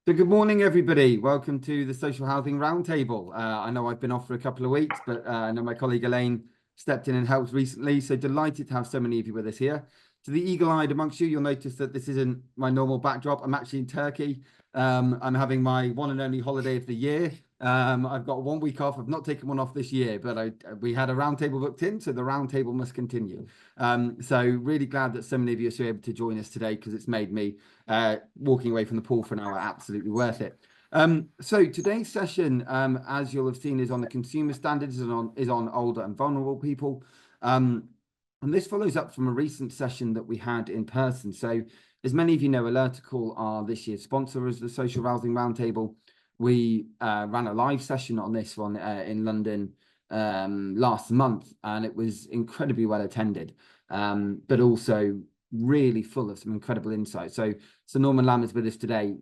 So good morning, everybody. Welcome to the Social Housing Roundtable. I know I've been off for a couple of weeks, but I know my colleague Elaine stepped in and helped recently. So delighted to have so many of you with us here. To the eagle-eyed amongst you, you'll notice that this isn't my normal backdrop. I'm actually in Turkey. I'm having my one and only holiday of the year. I've got 1 week off. I've not taken one off this year, but we had a roundtable booked in, so the roundtable must continue. So really glad that so many of you are able to join us today because it's made me walking away from the pool for an hour absolutely worth it. So today's session, as you'll have seen, is on the consumer standards and is on older and vulnerable people. And this follows up from a recent session that we had in person. So as many of you know, Alertacall are this year's sponsor as the Social Housing Roundtable. We ran a live session on this one in London last month, and it was incredibly well attended, but also really full of some incredible insights. So Norman Lamb is with us today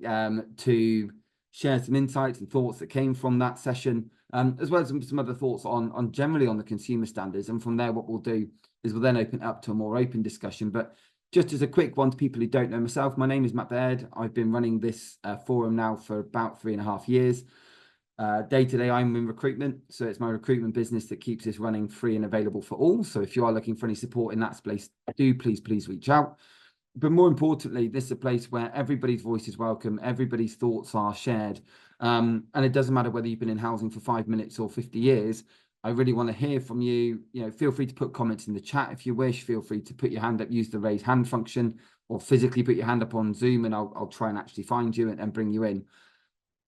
to share some insights and thoughts that came from that session, as well as some other thoughts on generally on the consumer standards. And from there, what we'll do is we'll then open it up to a more open discussion. But just as a quick one to people who don't know myself, my name is Matt Baird. I've been running this forum now for about 3.5 years. Day to day, I'm in recruitment. So it's my recruitment business that keeps this running free and available for all. So if you are looking for any support in that space, do please reach out. But more importantly, this is a place where everybody's voice is welcome. Everybody's thoughts are shared. And it doesn't matter whether you've been in housing for 5 minutes or 50 years. I really want to hear from you. Feel free to put comments in the chat if you wish. Feel free to put your hand up, use the raise hand function, or physically put your hand up on Zoom, and I'll try and actually find you and bring you in.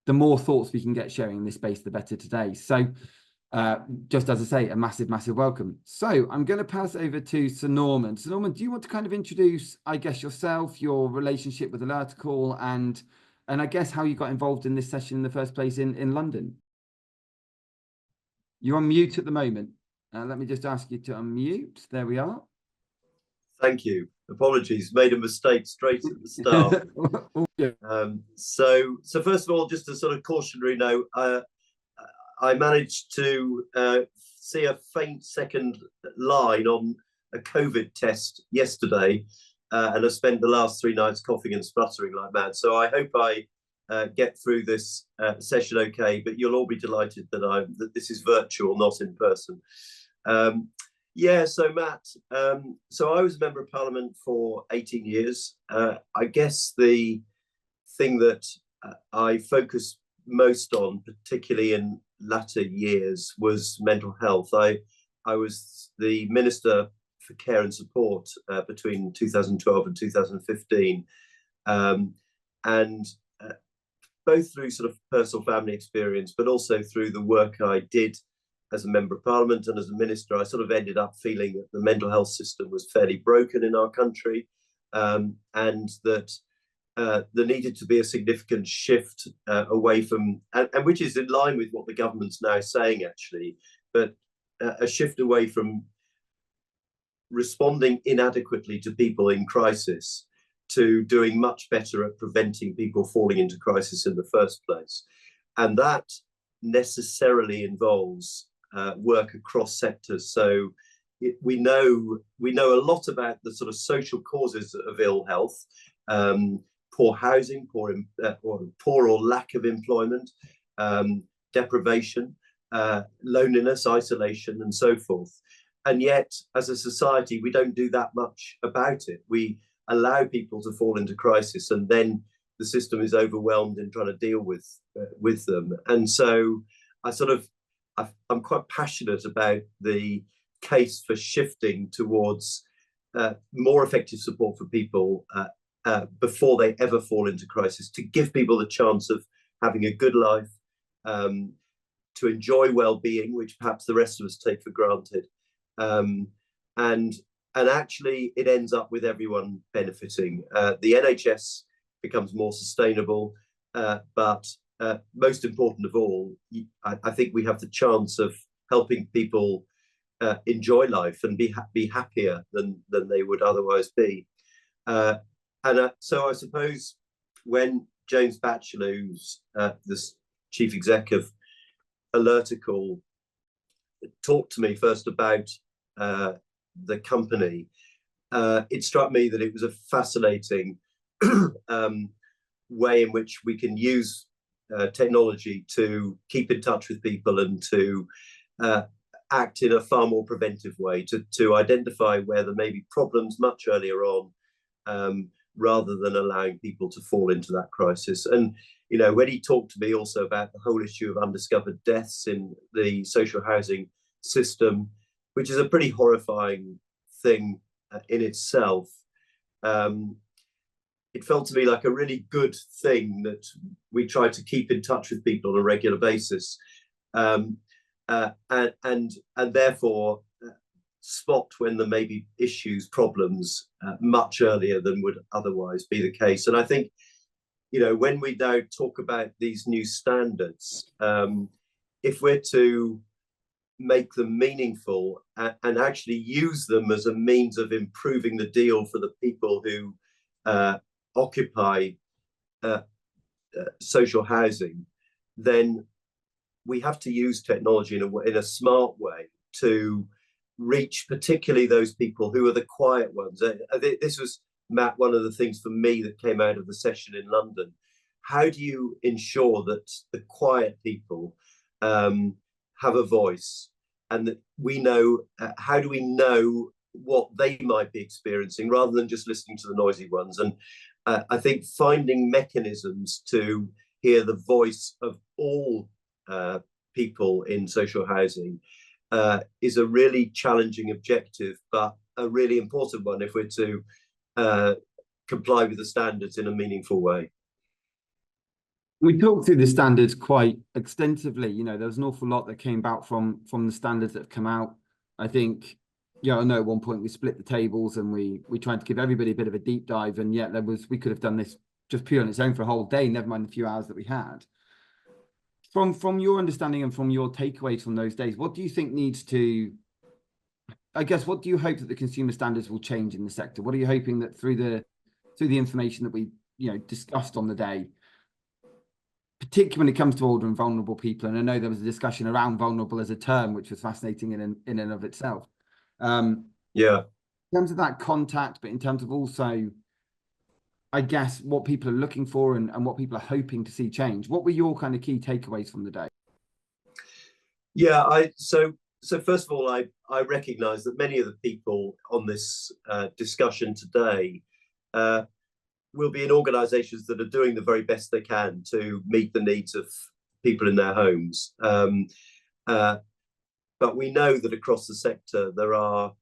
The more thoughts we can get sharing in this space, the better today. So just as I say, a massive welcome. So I'm going to pass over to Sir Norman. Sir Norman, do you want to kind of introduce, I guess, yourself, your relationship with Alertacall, and I guess how you got involved in this session in the first place in London? You're on mute at the moment. Let me just ask you to unmute. There we are. Thank you. Apologies, made a mistake straight at the start. So first of all, just a sort of cautionary note, I managed to see a faint second line on a COVID test yesterday, and I spent the last 3 nights coughing and spluttering like mad. So I hope I get through this session okay, but you'll all be delighted that this is virtual, not in person. So Matt, so I was a member of Parliament for 18 years. I guess the thing that I focused most on, particularly in latter years, was mental health. I was the Minister for Care and Support between 2012 and 2015, and both through sort of personal family experience, but also through the work I did as a member of Parliament and as a minister, I sort of ended up feeling that the mental health system was fairly broken in our country, and that there needed to be a significant shift away from, and which is in line with what the government's now saying actually, but a shift away from responding inadequately to people in crisis to doing much better at preventing people falling into crisis in the first place. And that necessarily involves work across sectors. So we know a lot about the sort of social causes of ill health, poor housing, poor or lack of employment, deprivation, loneliness, isolation, and so forth. And yet, as a society, we don't do that much about it. We allow people to fall into crisis, and then the system is overwhelmed in trying to deal with them. And so I'm quite passionate about the case for shifting towards more effective support for people before they ever fall into crisis, to give people the chance of having a good life, to enjoy well-being, which perhaps the rest of us take for granted. And actually it ends up with everyone benefiting. The NHS becomes more sustainable, but most important of all, I think we have the chance of helping people enjoy life and be happier than they would otherwise be. So I suppose when James Batchelor, who's the chief exec of Alertacall, talked to me first about the company, it struck me that it was a fascinating way in which we can use technology to keep in touch with people and to act in a far more preventive way, to identify where there may be problems much earlier on, rather than allowing people to fall into that crisis. And when he talked to me also about the whole issue of undiscovered deaths in the social housing system, which is a pretty horrifying thing in itself, it felt to me like a really good thing that we try to keep in touch with people on a regular basis, and therefore spot when there may be issues, problems much earlier than would otherwise be the case. And I think, when we now talk about these new standards, if we're to make them meaningful and actually use them as a means of improving the deal for the people who occupy social housing, then we have to use technology in a smart way to reach particularly those people who are the quiet ones. This was, Matt, one of the things for me that came out of the session in London. How do you ensure that the quiet people have a voice, and that we know, how do we know what they might be experiencing rather than just listening to the noisy ones? And I think finding mechanisms to hear the voice of all people in social housing is a really challenging objective, but a really important one if we're to comply with the standards in a meaningful way. We talked through the standards quite extensively. There was an awful lot that came about from the standards that have come out. I think, I know at one point we split the tables and we tried to give everybody a bit of a deep dive, and yet we could have done this just pure on its own for a whole day, never mind the few hours that we had. From your understanding and from your takeaways from those days, what do you think needs to, I guess, what do you hope that the consumer standards will change in the sector? What are you hoping that through the information that we discussed on the day, particularly when it comes to older and vulnerable people? And I know there was a discussion around vulnerable as a term, which was fascinating in and of itself. Yeah. In terms of that contact, but in terms of also, I guess, what people are looking for and what people are hoping to see change. What were your kind of key takeaways from the day? Yeah, so first of all, I recognise that many of the people on this discussion today will be in organisations that are doing the very best they can to meet the needs of people in their homes. But we know that across the sector there are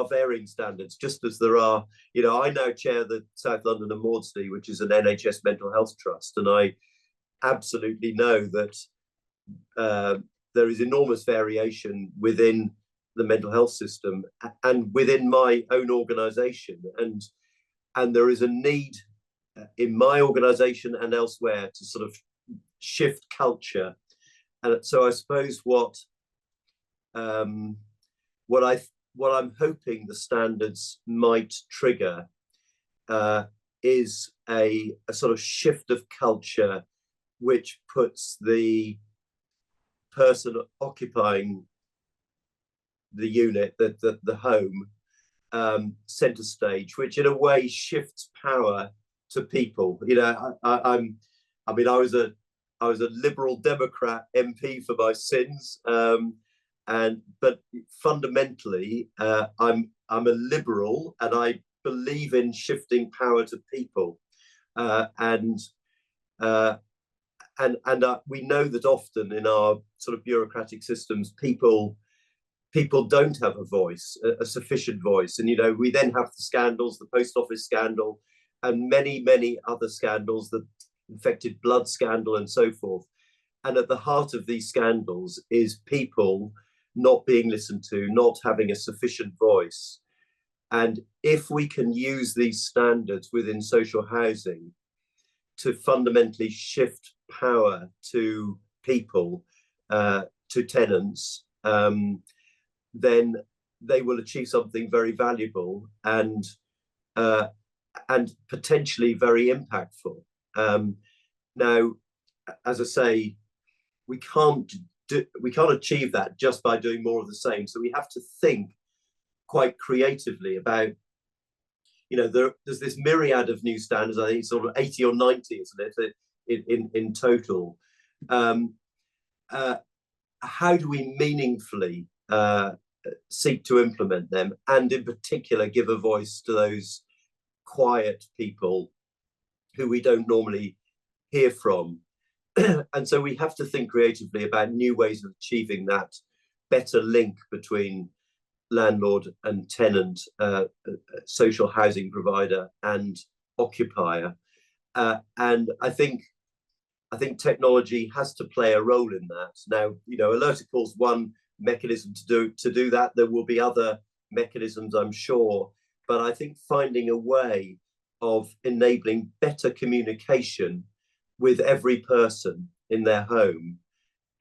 varying standards, just as there are, I now chair the South London and Maudsley, which is an NHS mental health trust, and I absolutely know that there is enormous variation within the mental health system and within my own organisation, and there is a need in my organisation and elsewhere to sort of shift culture. And so I suppose what I'm hoping the standards might trigger is a sort of shift of culture, which puts the person occupying the unit, the home, center stage, which in a way shifts power to people. I was a Liberal Democrat MP for my sins, but fundamentally I'm a liberal, and I believe in shifting power to people, and we know that often in our sort of bureaucratic systems, people don't have a voice, a sufficient voice. And, we then have the scandals, the post office scandal, and many, many other scandals, the infected blood scandal and so forth. And at the heart of these scandals is people not being listened to, not having a sufficient voice. And if we can use these standards within social housing to fundamentally shift power to people, to tenants, then they will achieve something very valuable and potentially very impactful. Now, as I say, we can't achieve that just by doing more of the same. So we have to think quite creatively about there's this myriad of new standards. I think sort of 80 or 90, isn't it, in total. How do we meaningfully seek to implement them, and in particular give a voice to those quiet people who we don't normally hear from? And so we have to think creatively about new ways of achieving that better link between landlord and tenant, social housing provider and occupier. And I think technology has to play a role in that. Now, Alertacall's one mechanism to do that. There will be other mechanisms, I'm sure, but I think finding a way of enabling better communication with every person in their home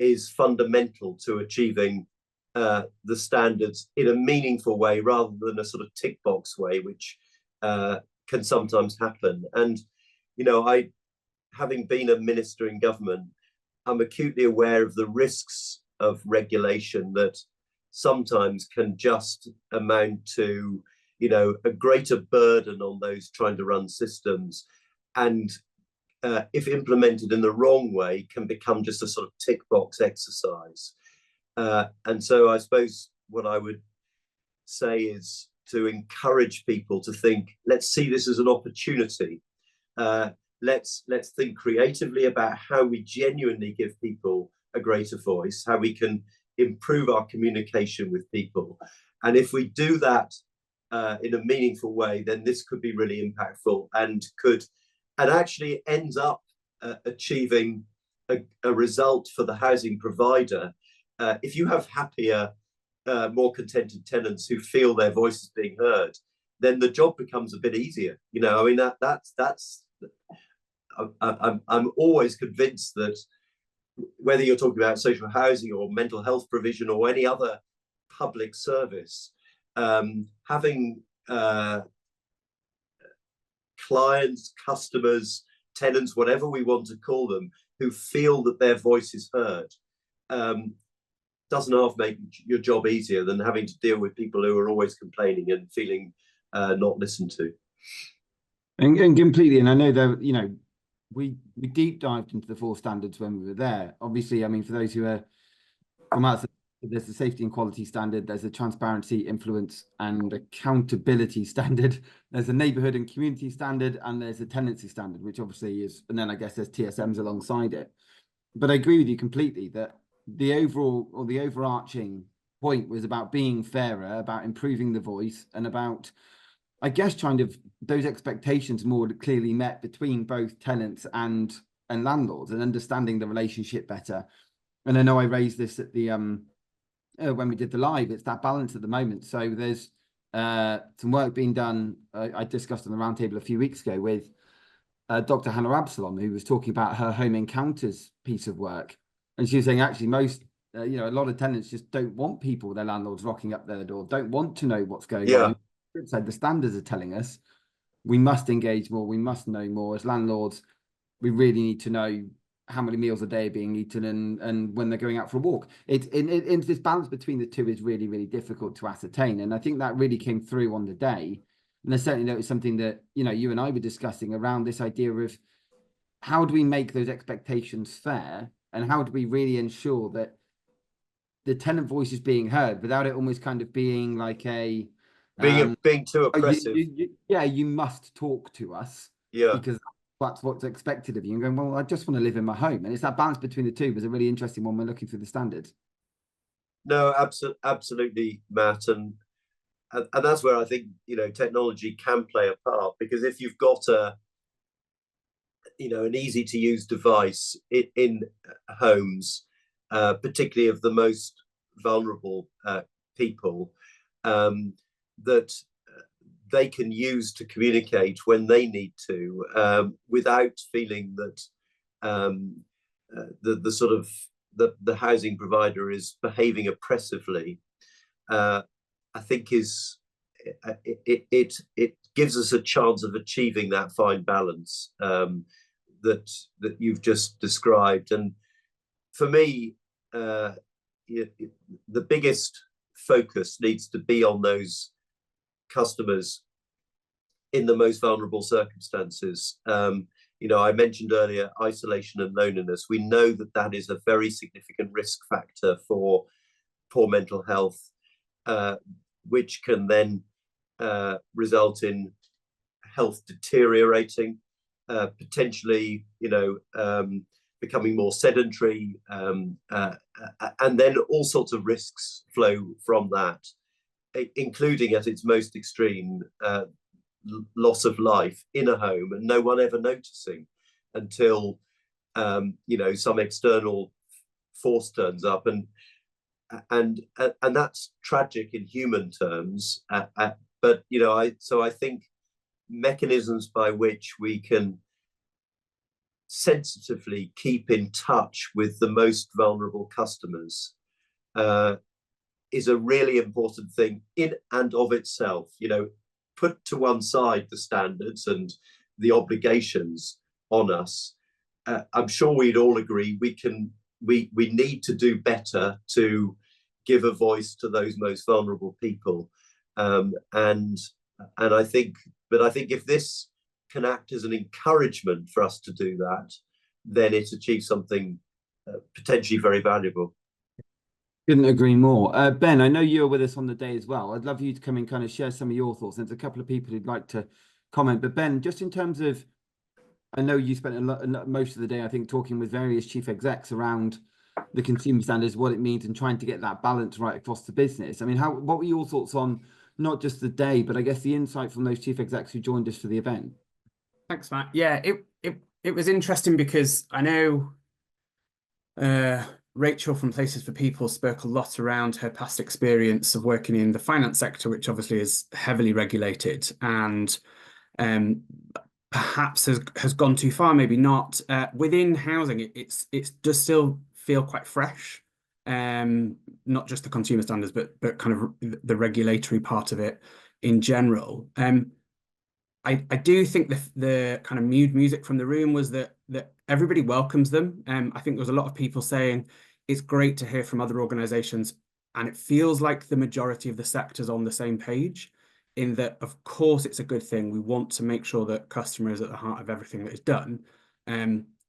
is fundamental to achieving the standards in a meaningful way, rather than a sort of tick box way, which can sometimes happen. And having been a minister in government, I'm acutely aware of the risks of regulation that sometimes can just amount to a greater burden on those trying to run systems, and if implemented in the wrong way, can become just a sort of tick box exercise. And so I suppose what I would say is to encourage people to think, let's see this as an opportunity. Let's think creatively about how we genuinely give people a greater voice, how we can improve our communication with people. And if we do that in a meaningful way, then this could be really impactful and actually ends up achieving a result for the housing provider. If you have happier, more contented tenants who feel their voice is being heard, then the job becomes a bit easier. I mean, that's I'm always convinced that whether you're talking about social housing or mental health provision or any other public service, having clients, customers, tenants, whatever we want to call them, who feel that their voice is heard, doesn't half make your job easier than having to deal with people who are always complaining and feeling not listened to. And completely, and I know that we deep dived into the 4 standards when we were there. Obviously, I mean, for those who are from outside, there's the safety and quality standard, there's a transparency, influence and accountability standard, there's a neighbourhood and community standard, and there's a tenancy standard, which obviously is, and then I guess there's TSMs alongside it. But I agree with you completely that the overall or the overarching point was about being fairer, about improving the voice, and about, I guess, trying to those expectations more clearly met between both tenants and landlords, and understanding the relationship better. And I know I raised this at the when we did the live. It's that balance at the moment. So there's some work being done. I discussed on the roundtable a few weeks ago with Dr. Hannah Absalom, who was talking about her home encounters piece of work, and she was saying actually most a lot of tenants just don't want people, their landlords, rocking up their door, don't want to know what's going on. So the standards are telling us we must engage more, we must know more. As landlords, we really need to know how many meals a day are being eaten and when they're going out for a walk. It's this balance between the two is really, really difficult to ascertain. And I think that really came through on the day. And I certainly know it's something that, you and I were discussing around this idea of how do we make those expectations fair, and how do we really ensure that the tenant voice is being heard without it almost kind of being like being too oppressive. You must talk to us because that's what's expected of you. And going, well, I just want to live in my home. And it's that balance between the two was a really interesting one when looking through the standards. No, absolutely, Matt. And that's where I think, technology can play a part, because if you've got an easy to use device in homes, particularly of the most vulnerable people, that they can use to communicate when they need to, without feeling that the sort of the housing provider is behaving oppressively, I think it gives us a chance of achieving that fine balance that you've just described. And for me, the biggest focus needs to be on those customers in the most vulnerable circumstances. I mentioned earlier isolation and loneliness. We know that that is a very significant risk factor for poor mental health, which can then result in health deteriorating, potentially, becoming more sedentary, and then all sorts of risks flow from that, including at its most extreme, loss of life in a home and no one ever noticing until some external force turns up, and that's tragic in human terms. But I think mechanisms by which we can sensitively keep in touch with the most vulnerable customers is a really important thing in and of itself. Put to one side the standards and the obligations on us. I'm sure we'd all agree we need to do better to give a voice to those most vulnerable people. And I think if this can act as an encouragement for us to do that, then it achieves something potentially very valuable. Couldn't agree more. Ben, I know you were with us on the day as well. I'd love you to come and kind of share some of your thoughts. There's a couple of people who'd like to comment, but Ben, just in terms of, I know you spent most of the day, I think, talking with various chief execs around the consumer standards, what it means, and trying to get that balance right across the business. I mean, what were your thoughts on not just the day, but I guess the insight from those chief execs who joined us for the event? Thanks, Matt. Yeah, it was interesting because I know Rachel from Places for People spoke a lot around her past experience of working in the finance sector, which obviously is heavily regulated and perhaps has gone too far, maybe not. Within housing, it does still feel quite fresh, not just the consumer standards, but kind of the regulatory part of it in general. I do think the kind of mood music from the room was that everybody welcomes them. I think there was a lot of people saying it's great to hear from other organisations, and it feels like the majority of the sector's on the same page, in that, of course, it's a good thing. We want to make sure that customer is at the heart of everything that is done,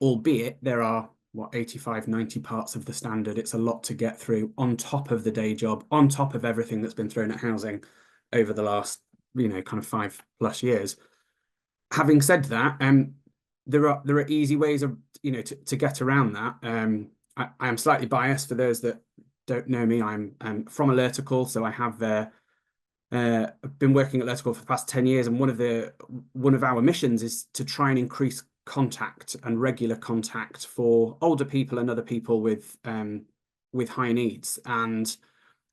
albeit there are, 85, 90 parts of the standard. It's a lot to get through on top of the day job, on top of everything that's been thrown at housing over the last, kind of 5+ years. Having said that, there are easy ways of, to get around that. I am slightly biased for those that don't know me. I'm from Alertacall, so I have been working at Alertacall for the past 10 years, and one of our missions is to try and increase contact and regular contact for older people and other people with high needs. And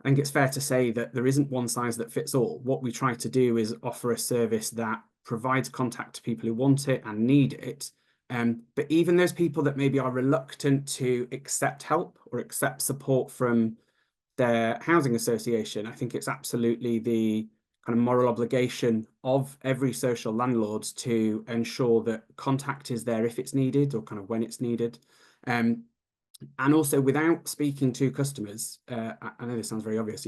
I think it's fair to say that there isn't one size that fits all. What we try to do is offer a service that provides contact to people who want it and need it. But even those people that maybe are reluctant to accept help or accept support from their housing association, I think it's absolutely the kind of moral obligation of every social landlord to ensure that contact is there if it's needed, or kind of when it's needed. And also, without speaking to customers, I know this sounds very obvious,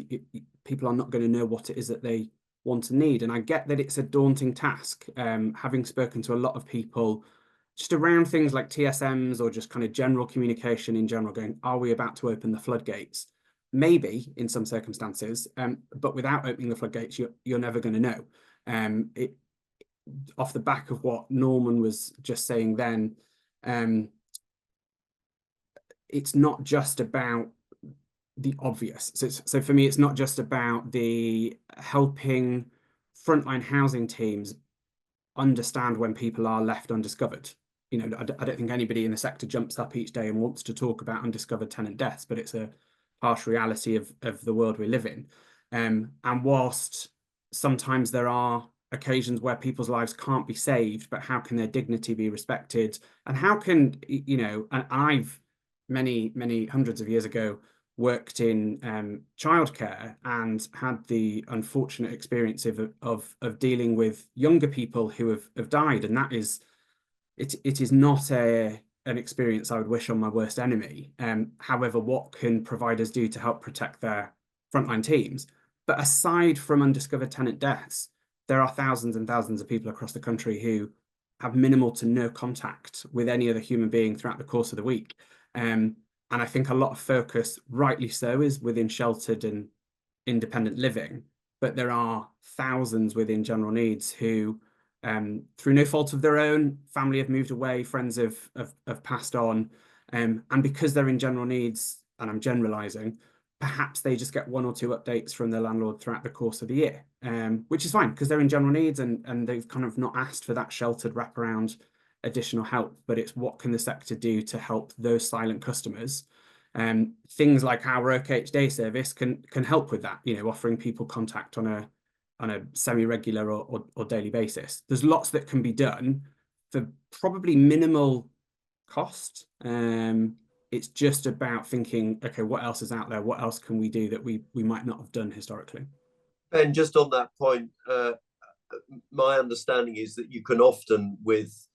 people are not going to know what it is that they want and need. And I get that it's a daunting task, having spoken to a lot of people just around things like TSMs or just kind of general communication in general, going, are we about to open the floodgates? Maybe in some circumstances, but without opening the floodgates, you're never going to know. Off the back of what Norman was just saying then, it's not just about the obvious. So for me, it's not just about the helping frontline housing teams understand when people are left undiscovered. I don't think anybody in the sector jumps up each day and wants to talk about undiscovered tenant deaths, but it's a harsh reality of the world we live in. And whilst sometimes there are occasions where people's lives can't be saved, but how can their dignity be respected? And how can, and I've many hundreds of years ago worked in childcare and had the unfortunate experience of dealing with younger people who have died. And that is, it is not an experience I would wish on my worst enemy. However, what can providers do to help protect their frontline teams? But aside from undiscovered tenant deaths, there are thousands and thousands of people across the country who have minimal to no contact with any other human being throughout the course of the week. And I think a lot of focus, rightly so, is within sheltered and independent living, but there are thousands within general needs who, through no fault of their own, family have moved away, friends have passed on, and because they're in general needs, and I'm generalizing, perhaps they just get 1 or 2 updates from their landlord throughout the course of the year, which is fine because they're in general needs and they've kind of not asked for that sheltered wraparound additional help. But it's what can the sector do to help those silent customers? Things like our OKH day service can help with that, offering people contact on a semi-regular or daily basis. There's lots that can be done for probably minimal cost. It's just about thinking, okay, what else is out there? What else can we do that we might not have done historically? And just on that point, my understanding is that you can often, with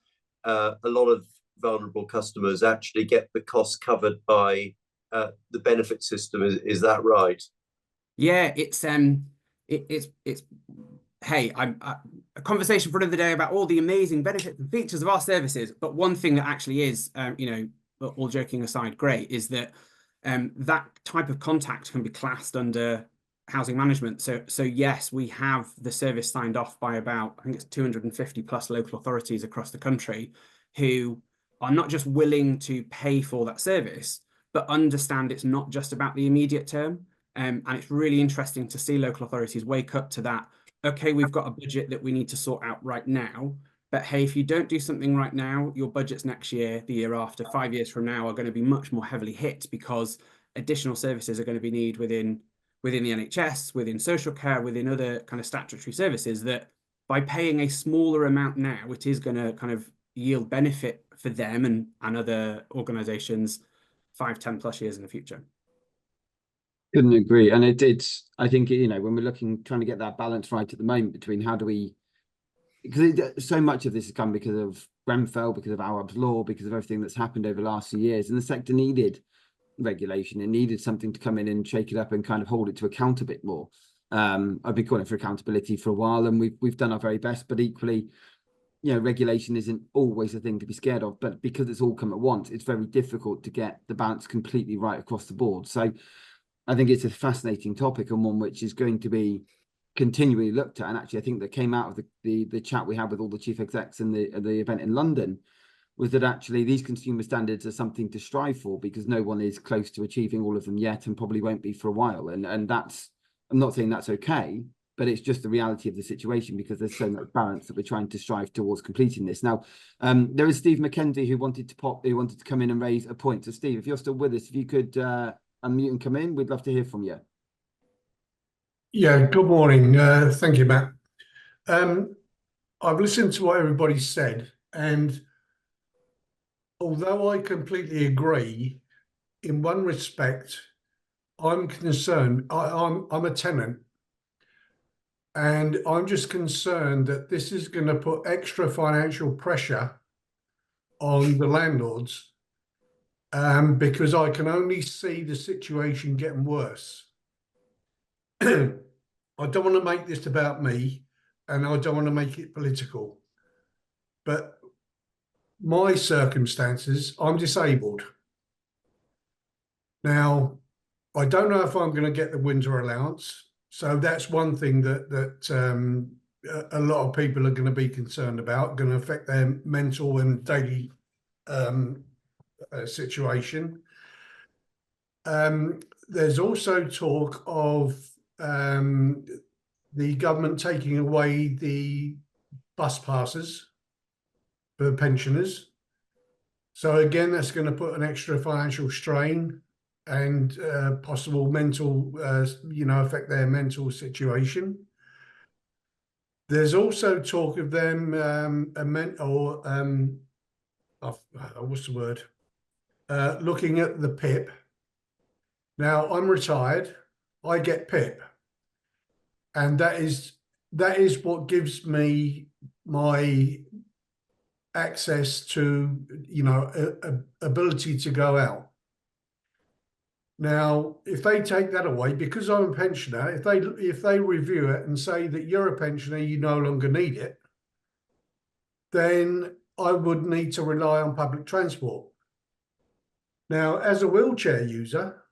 a lot of vulnerable customers, actually get the cost covered by the benefit system. Is that right? Yeah, it's hey, a conversation for another day about all the amazing benefits and features of our services. But one thing that actually is, all joking aside, great, is that that type of contact can be classed under housing management. So yes, we have the service signed off by about, I think it's 250 plus local authorities across the country who are not just willing to pay for that service, but understand it's not just about the immediate term. And it's really interesting to see local authorities wake up to that. Okay, we've got a budget that we need to sort out right now. But hey, if you don't do something right now, your budgets next year, the year after, 5 years from now are going to be much more heavily hit because additional services are going to be needed within the NHS, within social care, within other kind of statutory services that by paying a smaller amount now, it is going to kind of yield benefit for them and other organisations 5, 10 plus years in the future. Couldn't agree. And it's, I think, when we're trying to get that balance right at the moment between how do we, because so much of this has come because of Grenfell, because of Arab's law, because of everything that's happened over the last few years. And the sector needed regulation and needed something to come in and shake it up and kind of hold it to account a bit more. I've been calling for accountability for a while and we've done our very best, but equally, regulation isn't always a thing to be scared of, but because it's all come at once, it's very difficult to get the balance completely right across the board. So I think it's a fascinating topic and one which is going to be continually looked at. And actually, I think that came out of the chat we had with all the chief execs in the event in London was that actually these consumer standards are something to strive for because no one is close to achieving all of them yet and probably won't be for a while. And that's, I'm not saying that's okay, but it's just the reality of the situation because there's so much balance that we're trying to strive towards completing this. Now, there is Steve McKenzie who wanted to come in and raise a point. So Steve, if you're still with us, if you could unmute and come in, we'd love to hear from you. Yeah, good morning. Thank you, Matt. I've listened to what everybody said, and although I completely agree, in one respect, I'm concerned. I'm a tenant, and I'm just concerned that this is going to put extra financial pressure on the landlords, because I can only see the situation getting worse. I don't want to make this about me, and I don't want to make it political, but my circumstances, I'm disabled. Now, I don't know if I'm going to get the winter allowance, so that's one thing that a lot of people are going to be concerned about, going to affect their mental and daily situation. There's also talk of the government taking away the bus passes for pensioners. So again, that's going to put an extra financial strain and possible mental, affect their mental situation. There's also talk of them, what's the word? Looking at the PIP. Now, I'm retired. I get PIP. And that is what gives me my access to, ability to go out. Now, if they take that away, because I'm a pensioner, if they review it and say that you're a pensioner, you no longer need it, then I would need to rely on public transport. Now, as a wheelchair user,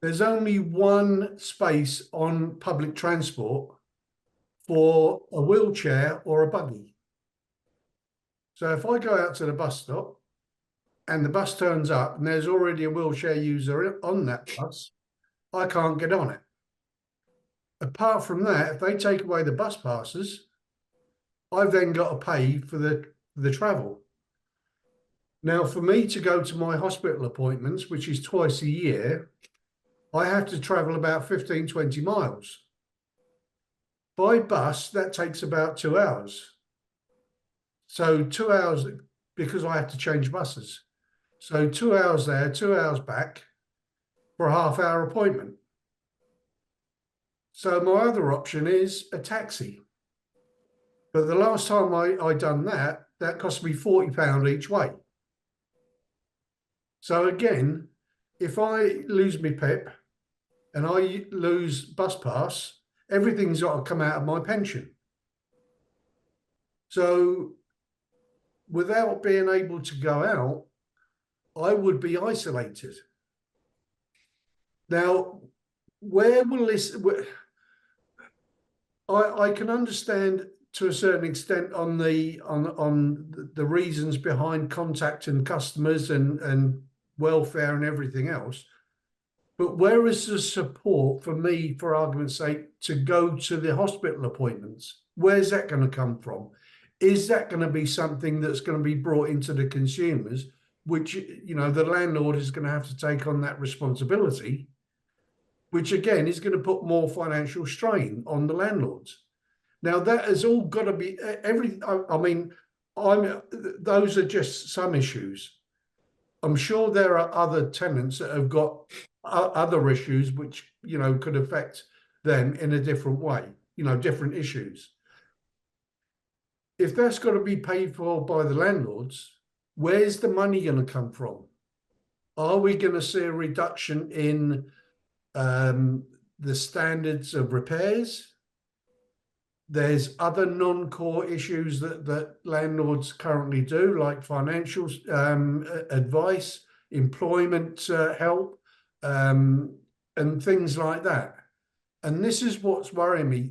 there's only one space on public transport for a wheelchair or a buggy. So if I go out to the bus stop and the bus turns up and there's already a wheelchair user on that bus, I can't get on it. Apart from that, if they take away the bus passes, I've then got to pay for the travel. Now, for me to go to my hospital appointments, which is twice a year, I have to travel about 15, 20 miles. By bus, that takes about 2 hours. So 2 hours, because I have to change buses. So 2 hours there, 2 hours back for a half-hour appointment. So my other option is a taxi. But the last time I done that, that cost me £40 each way. So again, if I lose my PIP and I lose bus pass, everything's got to come out of my pension. So without being able to go out, I would be isolated. Now, where will this... I can understand to a certain extent on the reasons behind contacting customers and welfare and everything else. But where is the support for me, for argument's sake, to go to the hospital appointments? Where's that going to come from? Is that going to be something that's going to be brought into the consumers, which, you know, the landlord is going to have to take on that responsibility, which again is going to put more financial strain on the landlords. Now that has all got to be those are just some issues. I'm sure there are other tenants that have got other issues which, you know, could affect them in a different way, you know, different issues. If that's got to be paid for by the landlords, where's the money going to come from? Are we going to see a reduction in the standards of repairs? There's other non-core issues that landlords currently do, like financial advice, employment help, and things like that. And this is what's worrying me.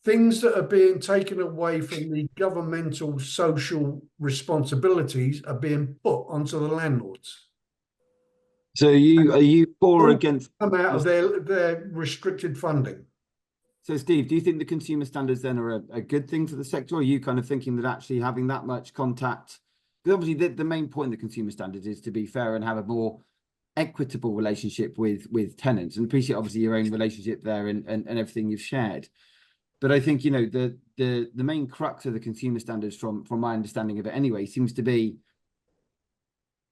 Things that are being taken away from the governmental social responsibilities are being put onto the landlords. So are you for or against? Come out of their restricted funding. So, Steve, do you think the consumer standards then are a good thing for the sector? Or are you kind of thinking that actually having that much contact, because obviously the main point of the consumer standards is to be fair and have a more equitable relationship with tenants, and appreciate obviously your own relationship there and everything you've shared. But I think, you know, the main crux of the consumer standards from my understanding of it anyway, seems to be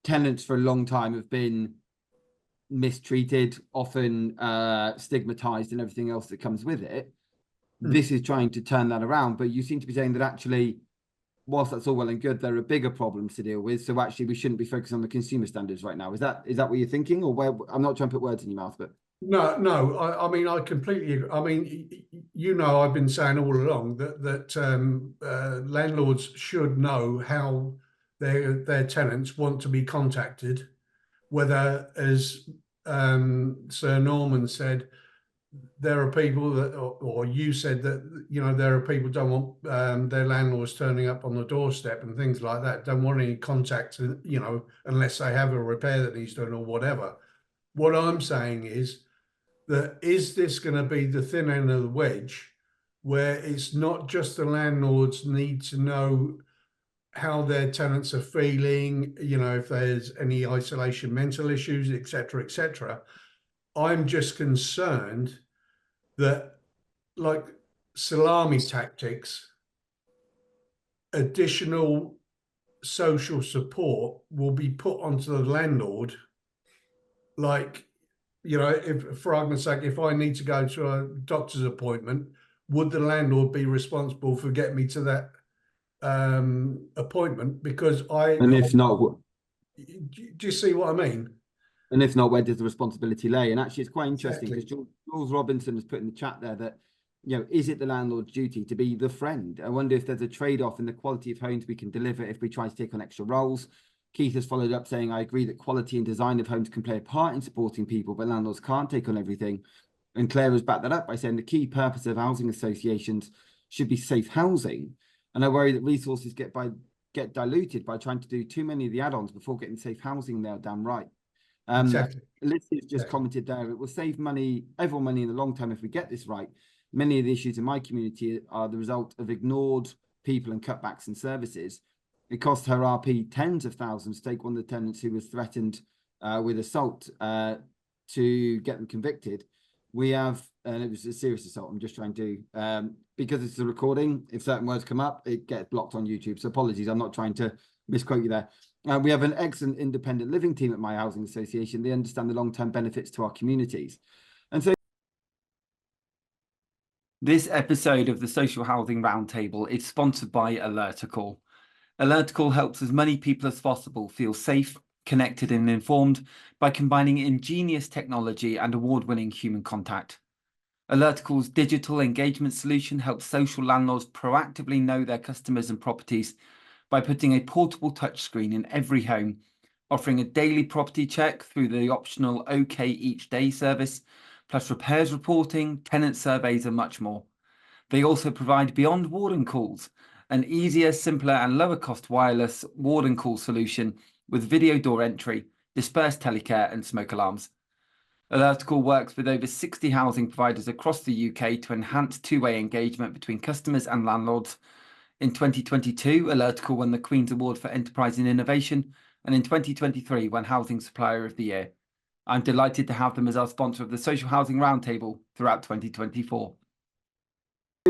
tenants for a long time have been mistreated, often stigmatized and everything else that comes with it. This is trying to turn that around, but you seem to be saying that actually, whilst that's all well and good, there are bigger problems to deal with, so actually we shouldn't be focused on the consumer standards right now. Is that what you're thinking? Or where? I'm not trying to put words in your mouth, but no, I mean, I completely agree. I mean, you know, I've been saying all along that landlords should know how their tenants want to be contacted, whether, as Sir Norman said, there are people that, or you said that, you know, there are people don't want their landlords turning up on the doorstep and things like that, don't want any contact, you know, unless they have a repair that needs done or whatever. What I'm saying is that, is this going to be the thin end of the wedge, where it's not just the landlords need to know how their tenants are feeling, you know, if there's any isolation, mental issues, etc., etc. I'm just concerned that, like salami tactics, additional social support will be put onto the landlord. Like, you know, if, for argument's sake, if I need to go to a doctor's appointment, would the landlord be responsible for getting me to that appointment? Because and if not, do you see what I mean? And if not, where does the responsibility lay? And actually, it's quite interesting because Exactly. Jules Robinson has put in the chat there that, is it the landlord's duty to be the friend? I wonder if there's a trade-off in the quality of homes we can deliver if we try to take on extra roles. Keith has followed up saying, I agree that quality and design of homes can play a part in supporting people, but landlords can't take on everything. And Claire has backed that up by saying the key purpose of housing associations should be safe housing. And I worry that resources get diluted by trying to do too many of the add-ons before getting safe housing nailed down right. Exactly. Liz has just commented there, it will save everyone money in the long term if we get this right. Many of the issues in my community are the result of ignored people and cutbacks in services. It cost her RP tens of thousands to take one of the tenants who was threatened with assault to get them convicted. We have, and it was a serious assault, I'm just trying to, because it's a recording, if certain words come up, it gets blocked on YouTube. So apologies, I'm not trying to misquote you there. We have an excellent independent living team at my housing association. They understand the long-term benefits to our communities. And so this episode of the Social Housing Roundtable is sponsored by Alertacall. Alertacall helps as many people as possible feel safe, connected and informed by combining ingenious technology and award-winning human contact. Alertacall's digital engagement solution helps social landlords proactively know their customers and properties by putting a portable touchscreen in every home, offering a daily property check through the optional OK Each Day service, plus repairs reporting, tenant surveys and much more. They also provide Beyond Warden Calls, an easier, simpler and lower cost wireless warden call solution with video door entry, dispersed telecare and smoke alarms. Alertacall works with over 60 housing providers across the UK to enhance two-way engagement between customers and landlords. In 2022, Alertacall won the Queen's Award for Enterprise and Innovation, and in 2023 won Housing Supplier of the Year. I'm delighted to have them as our sponsor of the Social Housing Roundtable throughout 2024.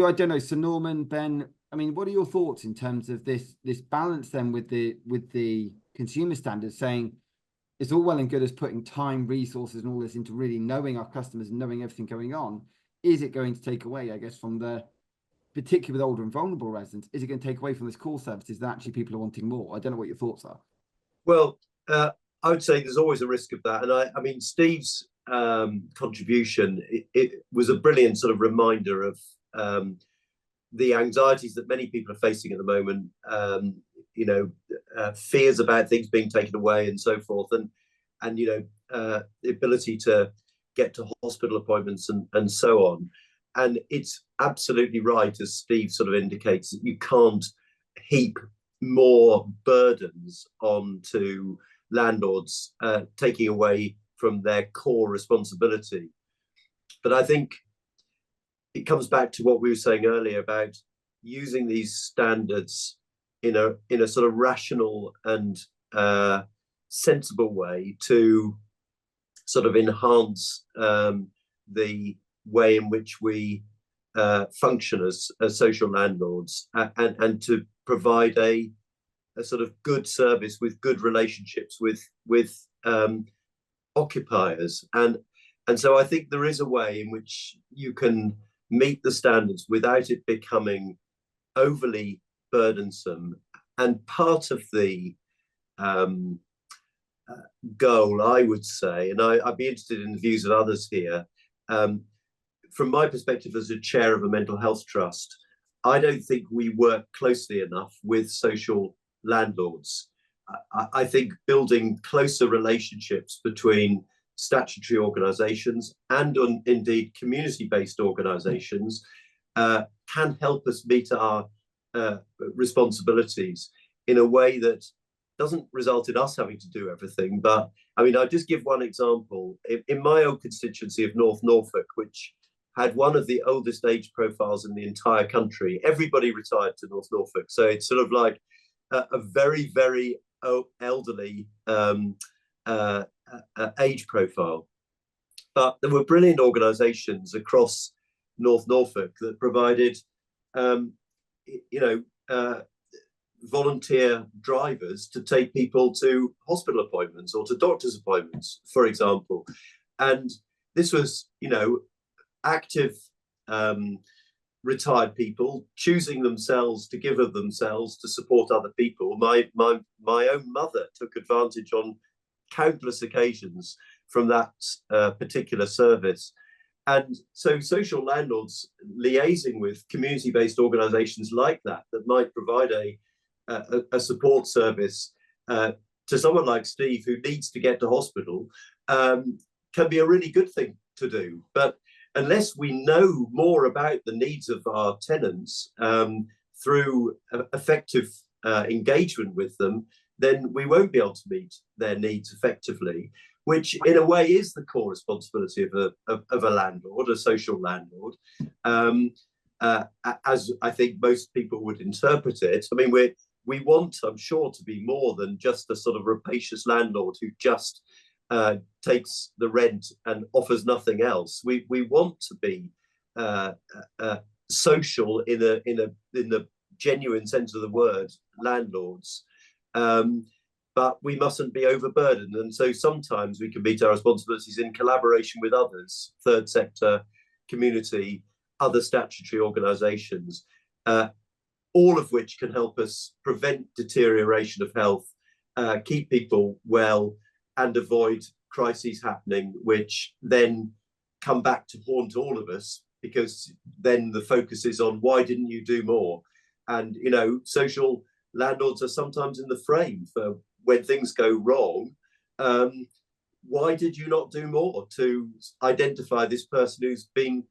I don't know, so Norman, Ben, I mean, what are your thoughts in terms of this balance then with the consumer standards, saying it's all well and good as putting time, resources and all this into really knowing our customers and knowing everything going on. Is it going to take away, I guess, from the, particularly with older and vulnerable residents, is it going to take away from this call services that actually people are wanting more? I don't know what your thoughts are. Well, I would say there's always a risk of that. And I mean, Steve's contribution, it was a brilliant sort of reminder of the anxieties that many people are facing at the moment, fears about things being taken away and so forth, and the ability to get to hospital appointments and so on. And it's absolutely right, as Steve sort of indicates, that you can't heap more burdens onto landlords, taking away from their core responsibility. But I think it comes back to what we were saying earlier about using these standards in a sort of rational and sensible way to sort of enhance the way in which we function as social landlords, and to provide a sort of good service with good relationships with occupiers. And so I think there is a way in which you can meet the standards without it becoming overly burdensome. And part of the goal, I would say, and I'd be interested in the views of others here, from my perspective as a chair of a mental health trust, I don't think we work closely enough with social landlords. I think building closer relationships between statutory organisations and indeed community-based organisations can help us meet our responsibilities in a way that doesn't result in us having to do everything. But I mean, I'll just give one example. In my own constituency of North Norfolk, which had one of the oldest age profiles in the entire country, everybody retired to North Norfolk. So it's sort of like a very, very elderly age profile. But there were brilliant organisations across North Norfolk that provided, volunteer drivers to take people to hospital appointments or to doctor's appointments, for example. And this was, active retired people choosing themselves to give of themselves to support other people. My own mother took advantage on countless occasions from that particular service. And so social landlords liaising with community-based organisations like that might provide a support service to someone like Steve who needs to get to hospital can be a really good thing to do. But unless we know more about the needs of our tenants through effective engagement with them, then we won't be able to meet their needs effectively, which in a way is the core responsibility of a landlord, a social landlord, as I think most people would interpret it. I mean, we want, I'm sure, to be more than just a sort of rapacious landlord who just takes the rent and offers nothing else. We want to be social in the genuine sense of the word, landlords. But we mustn't be overburdened. And so sometimes we can meet our responsibilities in collaboration with others, third sector, community, other statutory organisations, all of which can help us prevent deterioration of health, keep people well, and avoid crises happening, which then come back to haunt all of us, because then the focus is on why didn't you do more? And, you know, social landlords are sometimes in the frame for when things go wrong. Why did you not do more to identify this person who's been,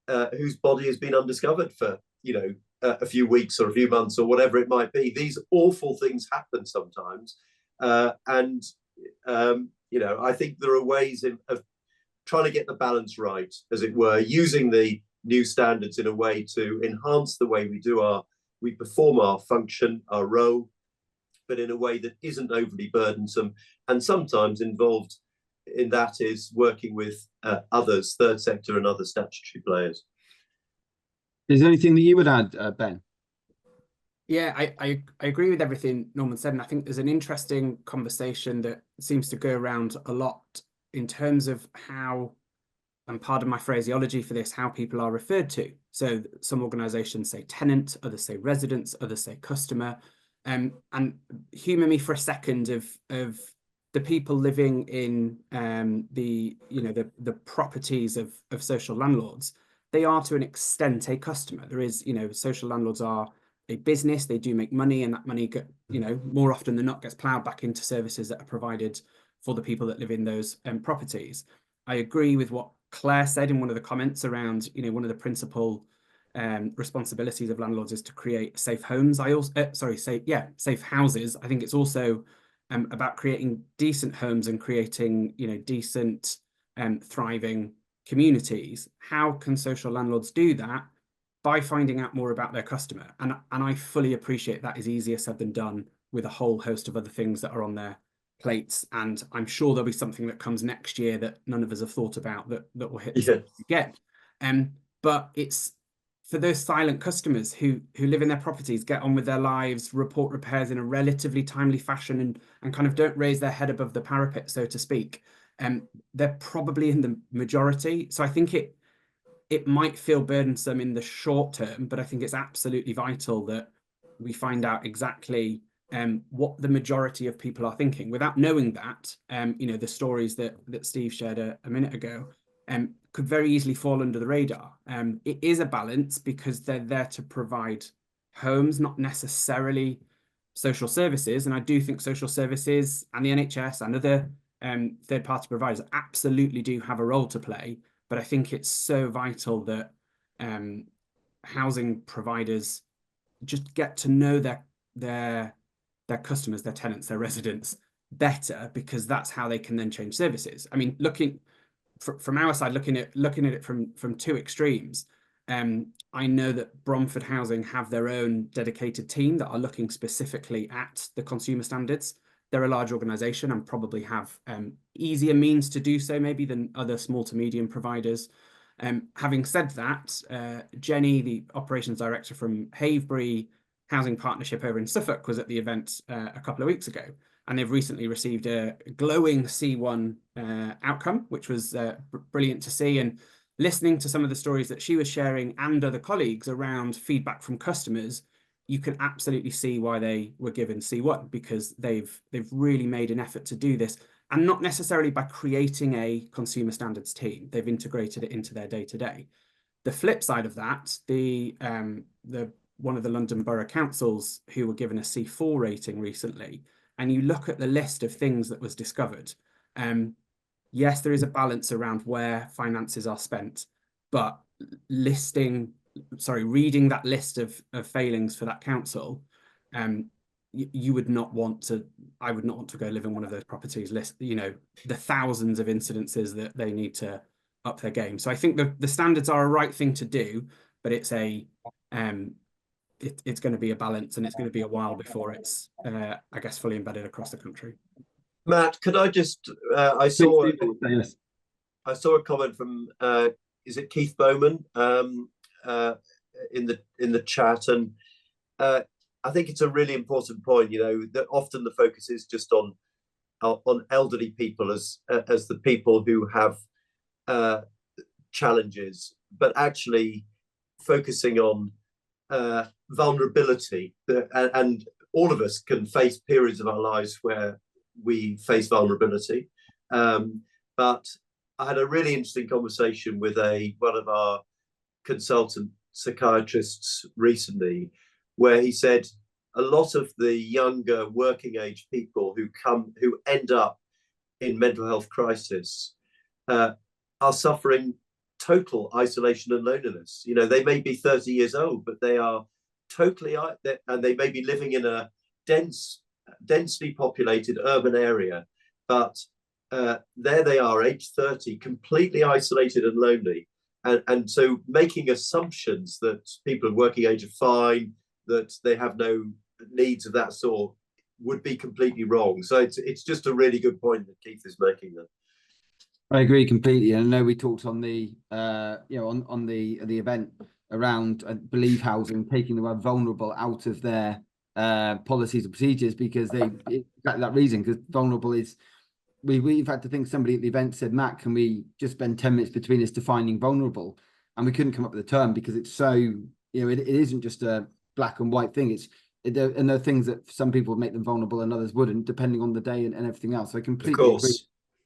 whose body has been undiscovered for, you know, a few weeks or a few months or whatever it might be? These awful things happen sometimes. You know, I think there are ways of trying to get the balance right, as it were, using the new standards in a way to enhance the way we perform our function, our role, but in a way that isn't overly burdensome. And sometimes involved in that is working with others, third sector and other statutory players. Is there anything that you would add, Ben? Yeah, I agree with everything Norman said, and I think there's an interesting conversation that seems to go around a lot in terms of how, and pardon my phraseology for this, how people are referred to. So some organisations say tenant, others say residents, others say customer. And humour me for a second of the people living in the properties of social landlords. They are to an extent a customer. There is, you know, social landlords are a business. They do make money, and that money, more often than not, gets ploughed back into services that are provided for the people that live in those properties. I agree with what Claire said in one of the comments around, you know, one of the principal responsibilities of landlords is to create safe homes. Safe houses. I think it's also about creating decent homes and creating, you know, decent thriving communities. How can social landlords do that? By finding out more about their customer. And I fully appreciate that is easier said than done with a whole host of other things that are on their plates. And I'm sure there'll be something that comes next year that none of us have thought about that will hit us again. But it's for those silent customers who live in their properties, get on with their lives, report repairs in a relatively timely fashion, and kind of don't raise their head above the parapet, so to speak. They're probably in the majority. So I think it might feel burdensome in the short term, but I think it's absolutely vital that we find out exactly what the majority of people are thinking. Without knowing that, you know, the stories that Steve shared a minute ago could very easily fall under the radar. It is a balance because they're there to provide homes, not necessarily social services. And I do think social services and the NHS and other third-party providers absolutely do have a role to play. But I think it's so vital that housing providers just get to know their customers, their tenants, their residents better, because that's how they can then change services. I mean, looking from our side, looking at it from two extremes, I know that Bromford Housing have their own dedicated team that are looking specifically at the consumer standards. They're a large organisation and probably have easier means to do so maybe than other small to medium providers. Having said that, Jenny, the operations director from Havebury Housing Partnership over in Suffolk, was at the event a couple of weeks ago, and they've recently received a glowing C1 outcome, which was brilliant to see. And listening to some of the stories that she was sharing and other colleagues around feedback from customers, you can absolutely see why they were given C1, because they've really made an effort to do this. and not necessarily by creating a consumer standards team. They've integrated it into their day-to-day. The flip side of that, one of the London Borough Councils who were given a C4 rating recently, and you look at the list of things that was discovered, yes, there is a balance around where finances are spent, but reading that list of failings for that council, you would not want to, I would not want to go live in one of those properties list, you know, the thousands of incidences that they need to up their game. So I think the standards are a right thing to do, but it's a it's going to be a balance, and it's going to be a while before it's I guess fully embedded across the country. Matt, could I just I saw a comment from is it Keith Bowman in the chat, and I think it's a really important point, you know, that often the focus is just on elderly people as the people who have challenges, but actually focusing on vulnerability, and all of us can face periods of our lives where we face vulnerability. But I had a really interesting conversation with one of our consultant psychiatrists recently, where he said a lot of the younger working age people who end up in mental health crisis are suffering total isolation and loneliness. You know, they may be 30 years old, but they are totally, and they may be living in a densely populated urban area, but there they are, age 30, completely isolated and lonely. And so making assumptions that people of working age are fine, that they have no needs of that sort, would be completely wrong. So it's just a really good point that Keith is making there. I agree completely. And I know we talked on the on the event around, I believe, housing, taking the word vulnerable out of their policies and procedures, because exactly that reason, because vulnerable is, we've had to think, somebody at the event said, Matt, can we just spend 10 minutes between us defining vulnerable? And we couldn't come up with a term, because it's so, you know, it isn't just a black and white thing. And there are things that some people would make them vulnerable and others wouldn't, depending on the day and everything else. So I completely agree.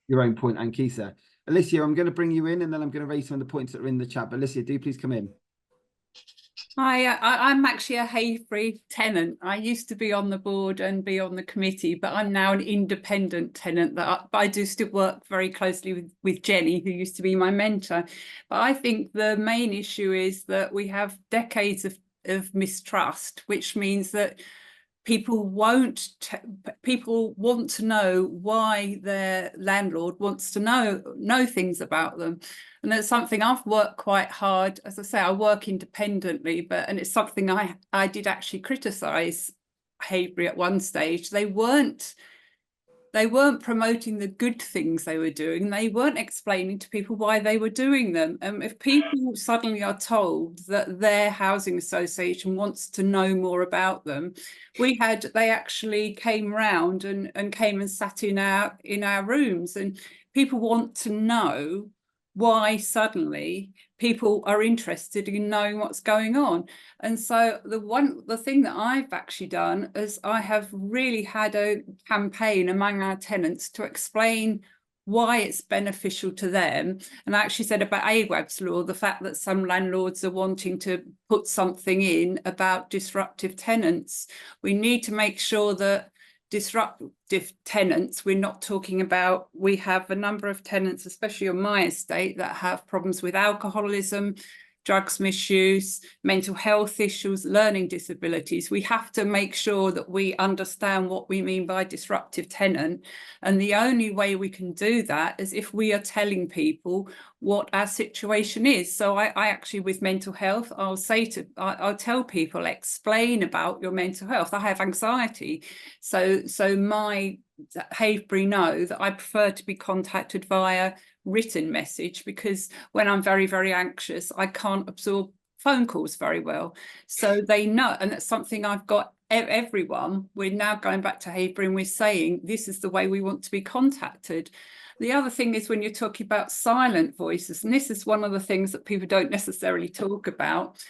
Your own point, and Kisa. Alicia, I'm going to bring you in, and then I'm going to raise some of the points that are in the chat. But Alicia, do please come in. Hi, I'm actually a Havebury tenant. I used to be on the board and be on the committee, but I'm now an independent tenant. But I do still work very closely with Jenny, who used to be my mentor. But I think the main issue is that we have decades of mistrust, which means that people want to know why their landlord wants to know things about them. And that's something I've worked quite hard. As I say, I work independently, and it's something I did actually criticise Havebury at one stage. They weren't promoting the good things they were doing. They weren't explaining to people why they were doing them. If people suddenly are told that their housing association wants to know more about them, they actually came round and came and sat in our rooms, and people want to know why suddenly people are interested in knowing what's going on. And so the thing that I've actually done is I have really had a campaign among our tenants to explain why it's beneficial to them. And I actually said about AWAB's law, the fact that some landlords are wanting to put something in about disruptive tenants. We need to make sure that disruptive tenants, we're not talking about, we have a number of tenants, especially on my estate, that have problems with alcoholism, drugs misuse, mental health issues, learning disabilities. We have to make sure that we understand what we mean by disruptive tenant. And the only way we can do that is if we are telling people what our situation is. So I actually, with mental health, I'll tell people, explain about your mental health. I have anxiety. So my Havebury know that I prefer to be contacted via written message, because when I'm very, very anxious, I can't absorb phone calls very well. So they know, and that's something I've got everyone. We're now going back to Havebury and we're saying this is the way we want to be contacted. The other thing is when you're talking about silent voices, and this is one of the things that people don't necessarily talk about.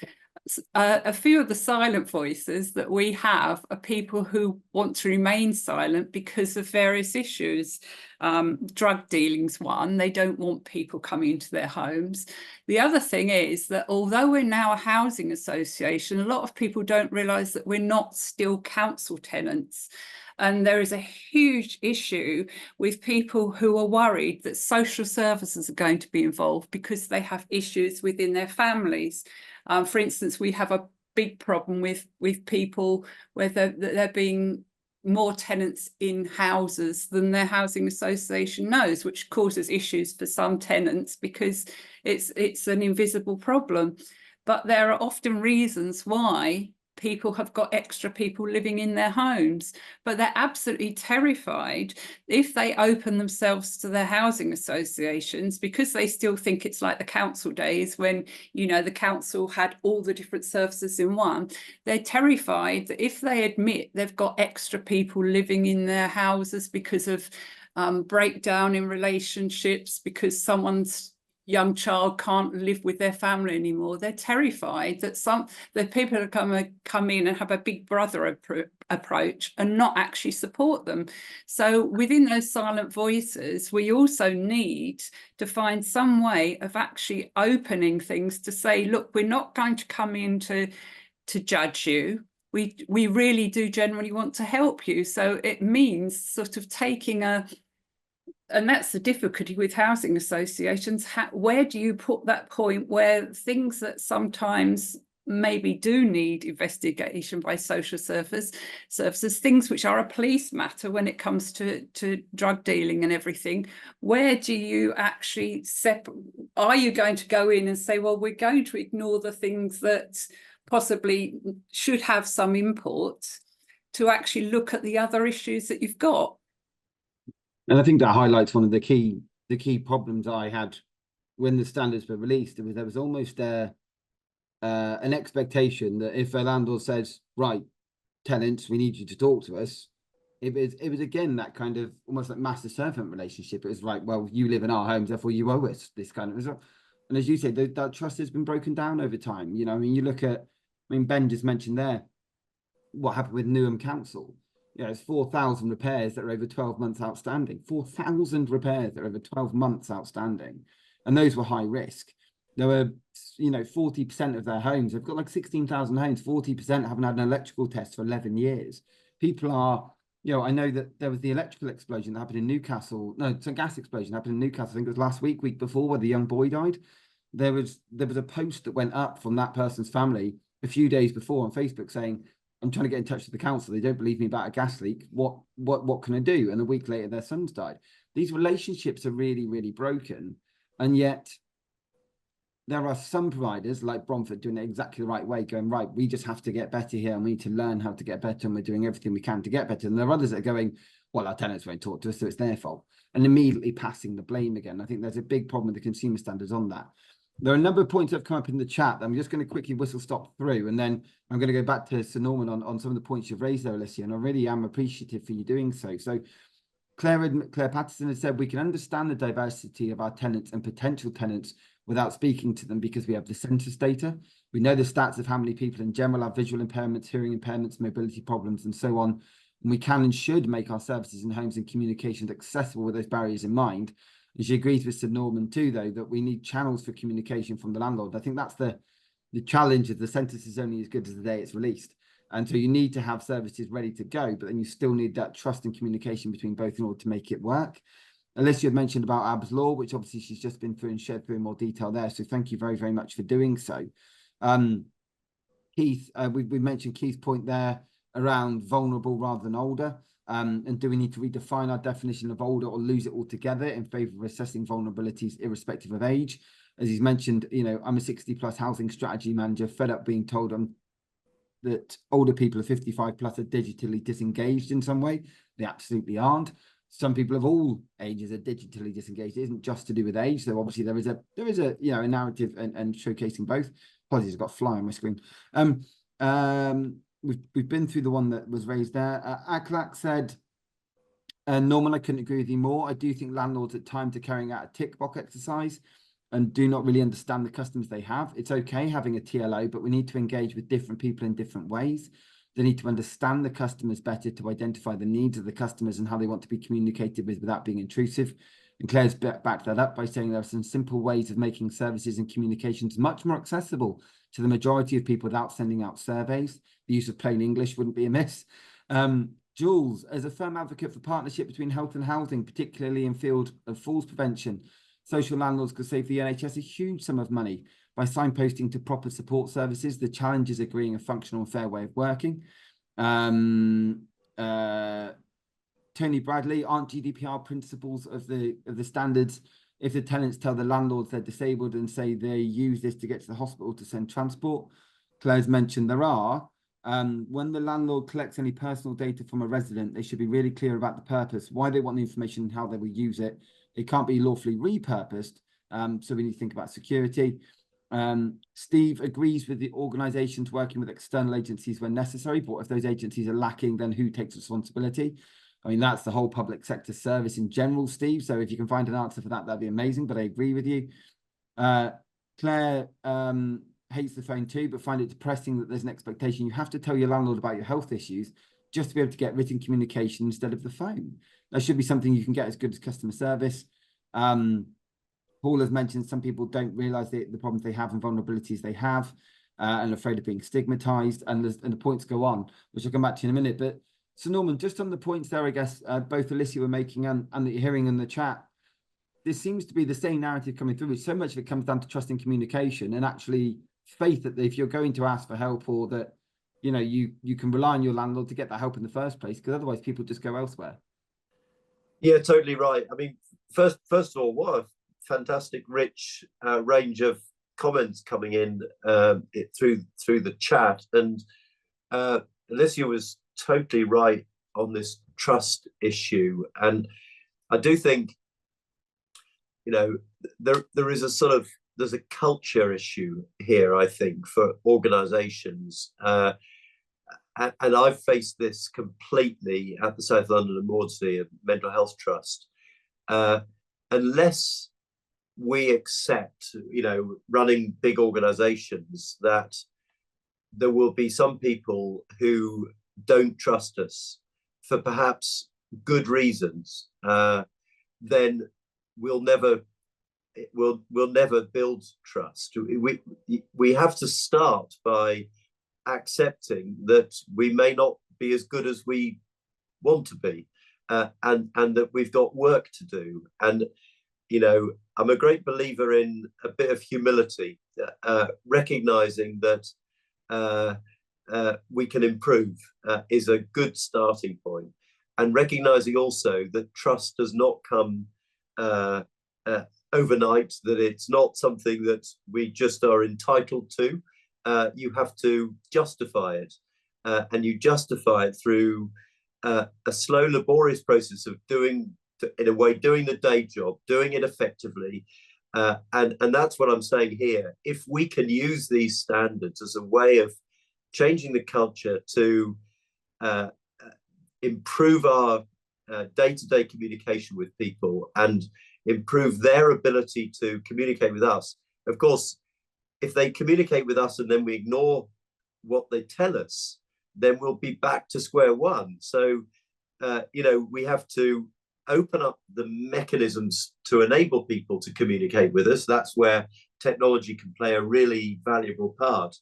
a few of the silent voices that we have are people who want to remain silent because of various issues. Drug dealing's one. They don't want people coming into their homes. The other thing is that although we're now a housing association, a lot of people don't realise that we're not still council tenants. And there is a huge issue with people who are worried that social services are going to be involved because they have issues within their families. For instance, we have a big problem with people where they're being more tenants in houses than their housing association knows, which causes issues for some tenants because it's an invisible problem. But there are often reasons why people have got extra people living in their homes, but they're absolutely terrified if they open themselves to their housing associations, because they still think it's like the council days when, you know, the council had all the different services in one. They're terrified that if they admit they've got extra people living in their houses because of breakdown in relationships, because someone's young child can't live with their family anymore, they're terrified that people are going to come in and have a big brother approach and not actually support them. So within those silent voices, we also need to find some way of actually opening things to say, look, we're not going to come in to judge you. We really do generally want to help you. So it means sort of taking and that's the difficulty with housing associations. Where do you put that point where things that sometimes maybe do need investigation by social services, things which are a police matter when it comes to drug dealing and everything, where do you actually are you going to go in and say, well, we're going to ignore the things that possibly should have some import to actually look at the other issues that you've got? And I think that highlights one of the key problems I had when the standards were released. There was almost an expectation that if a landlord says, right, tenants, we need you to talk to us, it was again that kind of almost like master servant relationship. It was like, well, you live in our homes, therefore you owe us this kind of result. And as you say, that trust has been broken down over time. You know, I mean, you look at, Ben just mentioned there what happened with Newham Council. You know, it's 4,000 repairs that are over 12 months outstanding. 4,000 repairs that are over 12 months outstanding. And those were high risk. There were, 40% of their homes, they've got like 16,000 homes, 40% haven't had an electrical test for 11 years. People are, I know that there was the electrical explosion that happened in Newcastle. No, it's a gas explosion that happened in Newcastle. I think it was last week before, where the young boy died. There was a post that went up from that person's family a few days before on Facebook saying, I'm trying to get in touch with the council. They don't believe me about a gas leak. What can I do? And a week later, their son's died. These relationships are really, really broken. And yet there are some providers like Bromford doing it exactly the right way, going, right, we just have to get better here and we need to learn how to get better and we're doing everything we can to get better. And there are others that are going, well, our tenants won't talk to us, so it's their fault. And immediately passing the blame again. I think there's a big problem with the consumer standards on that. There are a number of points that have come up in the chat that I'm just going to quickly whistle stop through, and then I'm going to go back to Sir Norman on some of the points you've raised there, Alicia, and I really am appreciative for you doing so. So Claire Patterson has said, we can understand the diversity of our tenants and potential tenants without speaking to them because we have the census data. We know the stats of how many people in general have visual impairments, hearing impairments, mobility problems, and so on. And we can and should make our services in homes and communications accessible with those barriers in mind. And she agrees with Sir Norman too, though, that we need channels for communication from the landlord. I think that's the challenge, is the census is only as good as the day it's released. And so you need to have services ready to go, but then you still need that trust and communication between both in order to make it work. Alicia had mentioned about Abb's Law, which obviously she's just been through and shared through in more detail there. So thank you very, very much for doing so. Keith, we mentioned Keith's point there around vulnerable rather than older. And do we need to redefine our definition of older or lose it altogether in favour of assessing vulnerabilities irrespective of age? As he's mentioned, I'm a 60+ housing strategy manager, fed up being told that older people are 55+ are digitally disengaged in some way. They absolutely aren't. Some people of all ages are digitally disengaged. It isn't just to do with age. So obviously there is a a narrative and showcasing both. Apologies, I've got a fly on my screen. We've been through the one that was raised there. Aklak said, Norman, I couldn't agree with you more. I do think landlords at times are carrying out a tick box exercise. and do not really understand the customers they have. It's okay having a TLO, but we need to engage with different people in different ways. They need to understand the customers better to identify the needs of the customers and how they want to be communicated with without being intrusive. And Claire's backed that up by saying there are some simple ways of making services and communications much more accessible to the majority of people without sending out surveys. The use of plain English wouldn't be amiss. Jules, as a firm advocate for partnership between health and housing, particularly in field of falls prevention, social landlords could save the NHS a huge sum of money by signposting to proper support services. The challenge is agreeing a functional and fair way of working. Tony Bradley, aren't GDPR principles of the standards if the tenants tell the landlords they're disabled and say they use this to get to the hospital to send transport? Claire's mentioned there are. When the landlord collects any personal data from a resident, they should be really clear about the purpose, why they want the information, and how they will use it. It can't be lawfully repurposed. So we need to think about security. Steve agrees with the organisations working with external agencies when necessary, but if those agencies are lacking, then who takes responsibility? I mean, that's the whole public sector service in general, Steve. So if you can find an answer for that, that'd be amazing, but I agree with you. Claire hates the phone too, but find it depressing that there's an expectation you have to tell your landlord about your health issues just to be able to get written communication instead of the phone. That should be something you can get as good as customer service. Paul has mentioned some people don't realise the problems they have and vulnerabilities they have and are afraid of being stigmatised, and the points go on, which I'll come back to in a minute. But so Norman, just on the points there, I guess both Alicia were making and that you're hearing in the chat, there seems to be the same narrative coming through. So much of it comes down to trust in communication and actually faith that if you're going to ask for help, or that, you know, you can rely on your landlord to get that help in the first place, because otherwise people just go elsewhere. Yeah, totally right. I mean, first of all, what a fantastic, rich range of comments coming in through the chat, and Alicia was totally right on this trust issue. And I do think, you know, there is a sort of, there's a culture issue here, I think, for organisations. And I've faced this completely at the South London and Maudsley Mental Health Trust. Unless we accept, you know, running big organisations, that there will be some people who don't trust us for perhaps good reasons, then we'll never build trust. We have to start by accepting that we may not be as good as we want to be, and that we've got work to do. And, you know, I'm a great believer in a bit of humility, recognizing that we can improve is a good starting point, and recognizing also that trust does not come overnight, that it's not something that we just are entitled to. You have to justify it, and you justify it through a slow, laborious process of doing the day job, doing it effectively. And that's what I'm saying here. If we can use these standards as a way of changing the culture to improve our day-to-day communication with people and improve their ability to communicate with us. Of course, if they communicate with us and then we ignore what they tell us, then we'll be back to square one. So, you know, we have to open up the mechanisms to enable people to communicate with us. That's where technology can play a really valuable part.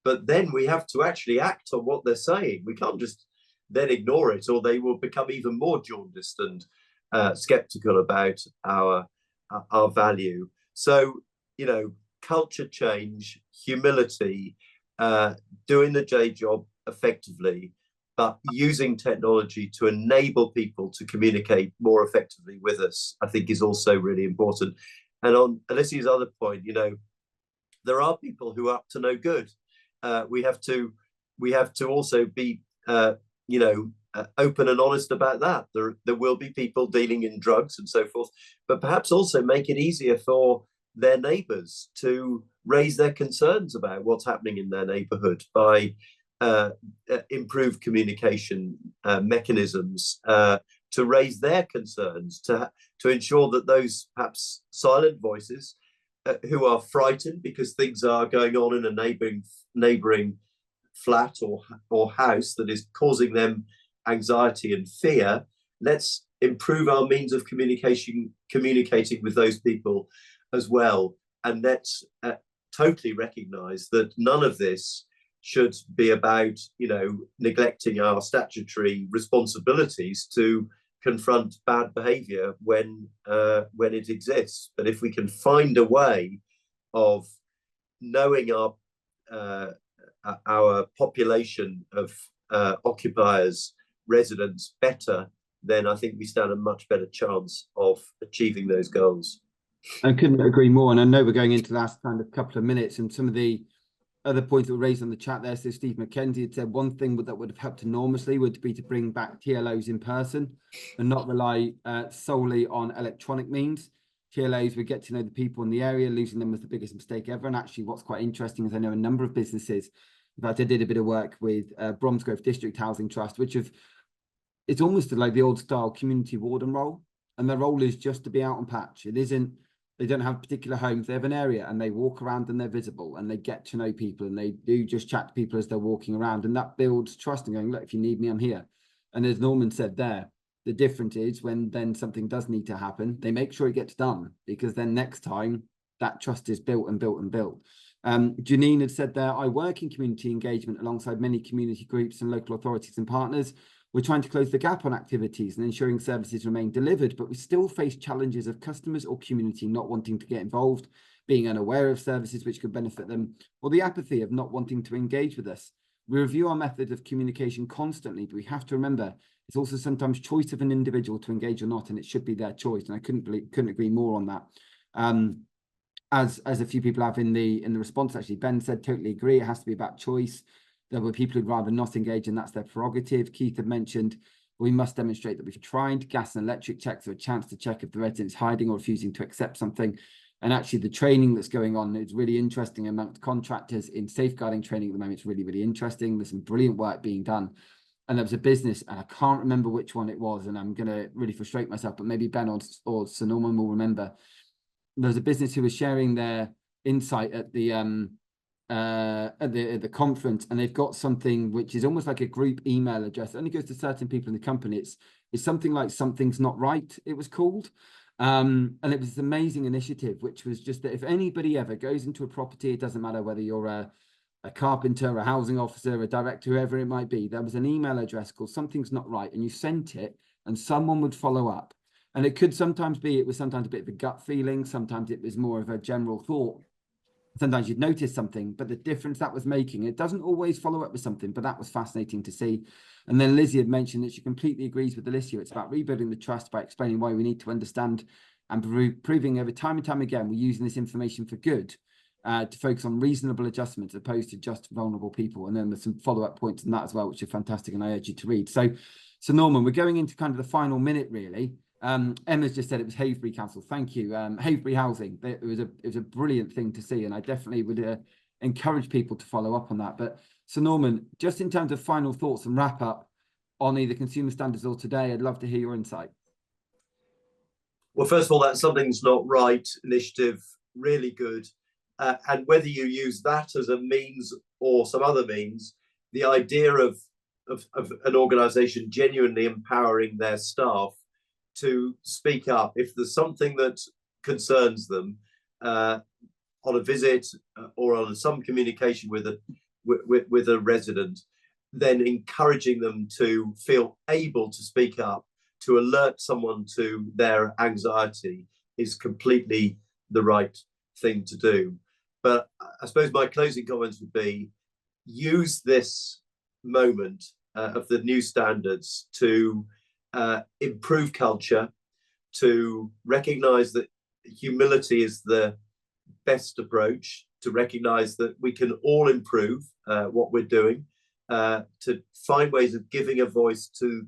But then we have to actually act on what they're saying. We can't just then ignore it, or they will become even more jaundiced and skeptical about our value. So, you know, culture change, humility, doing the J job effectively, but using technology to enable people to communicate more effectively with us, I think is also really important. And on Alicia's other point, you know, there are people who are up to no good. We have to also be, you know, open and honest about that. There will be people dealing in drugs and so forth, but perhaps also make it easier for their neighbours to raise their concerns about what's happening in their neighbourhood by improved communication mechanisms to raise their concerns, to ensure that those perhaps silent voices who are frightened because things are going on in a neighbouring flat or house that is causing them anxiety and fear. Let's improve our means of communicating with those people as well, and let's totally recognise that none of this should be about, you know, neglecting our statutory responsibilities to confront bad behaviour when it exists. But if we can find a way of knowing our population of occupiers, residents better, then I think we stand a much better chance of achieving those goals. I couldn't agree more. And I know we're going into the last kind of couple of minutes, and some of the other points that were raised on the chat there. So Steve McKenzie had said one thing that would have helped enormously would be to bring back TLOs in person and not rely solely on electronic means. TLOs would get to know the people in the area. Losing them was the biggest mistake ever. And actually what's quite interesting is I know a number of businesses, in fact I did a bit of work with Bromsgrove District Housing Trust, which it's almost like the old style community warden role, and their role is just to be out on patch. It isn't, they don't have particular homes, they have an area and they walk around and they're visible and they get to know people and they do just chat to people as they're walking around, and that builds trust and going, look, if you need me, I'm here. And as Norman said there, the difference is when then something does need to happen, they make sure it gets done, because then next time that trust is built and built and built. Janine had said there, I work in community engagement alongside many community groups and local authorities and partners. We're trying to close the gap on activities and ensuring services remain delivered, but we still face challenges of customers or community not wanting to get involved, being unaware of services which could benefit them, or the apathy of not wanting to engage with us. We review our method of communication constantly, but we have to remember it's also sometimes choice of an individual to engage or not, and it should be their choice. And I couldn't agree more on that. As a few people have in the response, actually, Ben said, totally agree. It has to be about choice. There were people who'd rather not engage, and that's their prerogative. Keith had mentioned we must demonstrate that we've tried. Gas and electric checks are a chance to check if the resident is hiding or refusing to accept something. And actually the training that's going on is really interesting amongst contractors in safeguarding training at the moment. It's really, really interesting. There's some brilliant work being done. And there was a business, and I can't remember which one it was, and I'm going to really frustrate myself, but maybe Ben or Sir Norman will remember. There was a business who was sharing their insight at the conference, and they've got something which is almost like a group email address. It only goes to certain people in the company. It's something like Something's Not Right, it was called. And it was this amazing initiative, which was just that if anybody ever goes into a property, it doesn't matter whether you're a carpenter, a housing officer, a director, whoever it might be, there was an email address called Something's Not Right, and you sent it and someone would follow up. And it could sometimes be, it was sometimes a bit of a gut feeling, sometimes it was more of a general thought. Sometimes you'd notice something, but the difference that was making, it doesn't always follow up with something, but that was fascinating to see. And then Lizzie had mentioned that she completely agrees with Alicia. It's about rebuilding the trust by explaining why we need to understand and proving over time and time again, we're using this information for good, to focus on reasonable adjustments as opposed to just vulnerable people. And then there's some follow-up points in that as well, which are fantastic, and I urge you to read. So Norman, we're going into kind of the final minute, really. Emma's just said it was Havebury Council. Thank you. Havebury Housing. It was a brilliant thing to see, and I definitely would encourage people to follow up on that. But so Norman, just in terms of final thoughts and wrap up on either consumer standards or today, I'd love to hear your insight. Well, first of all, that Something's Not Right initiative, really good. And whether you use that as a means or some other means, the idea of an organisation genuinely empowering their staff to speak up if there's something that concerns them on a visit or on some communication with a resident, then encouraging them to feel able to speak up, to alert someone to their anxiety is completely the right thing to do. But I suppose my closing comments would be, use this moment of the new standards to improve culture, to recognise that humility is the best approach, to recognise that we can all improve what we're doing, to find ways of giving a voice to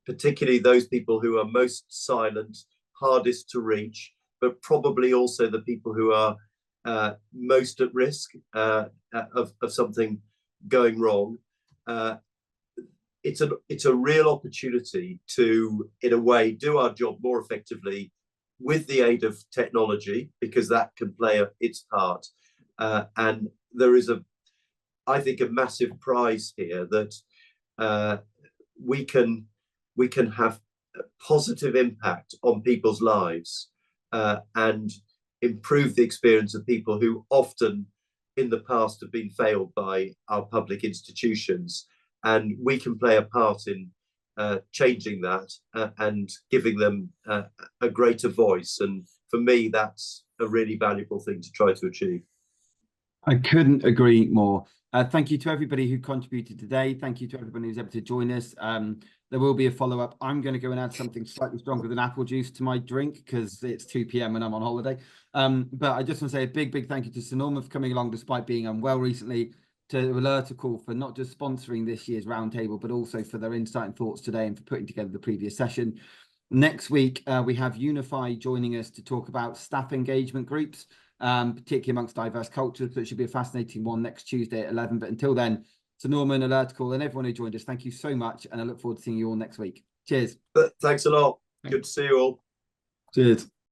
particularly those people who are most silent, hardest to reach, but probably also the people who are most at risk of something going wrong. It's a real opportunity to, in a way, do our job more effectively, with the aid of technology, because that can play its part. And there is I think, a massive prize here that we can have a positive impact on people's lives and improve the experience of people who often in the past have been failed by our public institutions. And we can play a part in changing that and giving them a greater voice. And for me, that's a really valuable thing to try to achieve. I couldn't agree more. Thank you to everybody who contributed today. Thank you to everybody who's able to join us. There will be a follow-up. I'm going to go and add something slightly stronger than apple juice to my drink because it's 2 p.m. and I'm on holiday. But I just want to say a big thank you to Sir Norman for coming along despite being unwell recently, to Alertacall for not just sponsoring this year's roundtable, but also for their insight and thoughts today and for putting together the previous session. Next week, we have Unify joining us to talk about staff engagement groups, particularly amongst diverse cultures. So it should be a fascinating one next Tuesday at 11. But until then, Sir Norman, Alertacall, and everyone who joined us, thank you so much. And I look forward to seeing you all next week. Cheers. Thanks a lot. Good to see you all. Cheers.